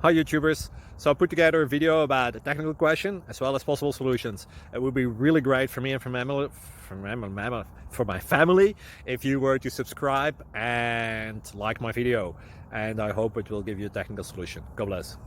Hi YouTubers! So I put together a video about a technical question as well as possible solutions. It would be really great for me and for my family if you were to subscribe and like my video, and I hope it will give you a technical solution. God bless.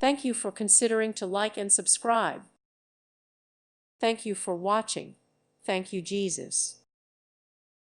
Thank you for considering to like and subscribe. Thank you for watching. Thank you, Jesus.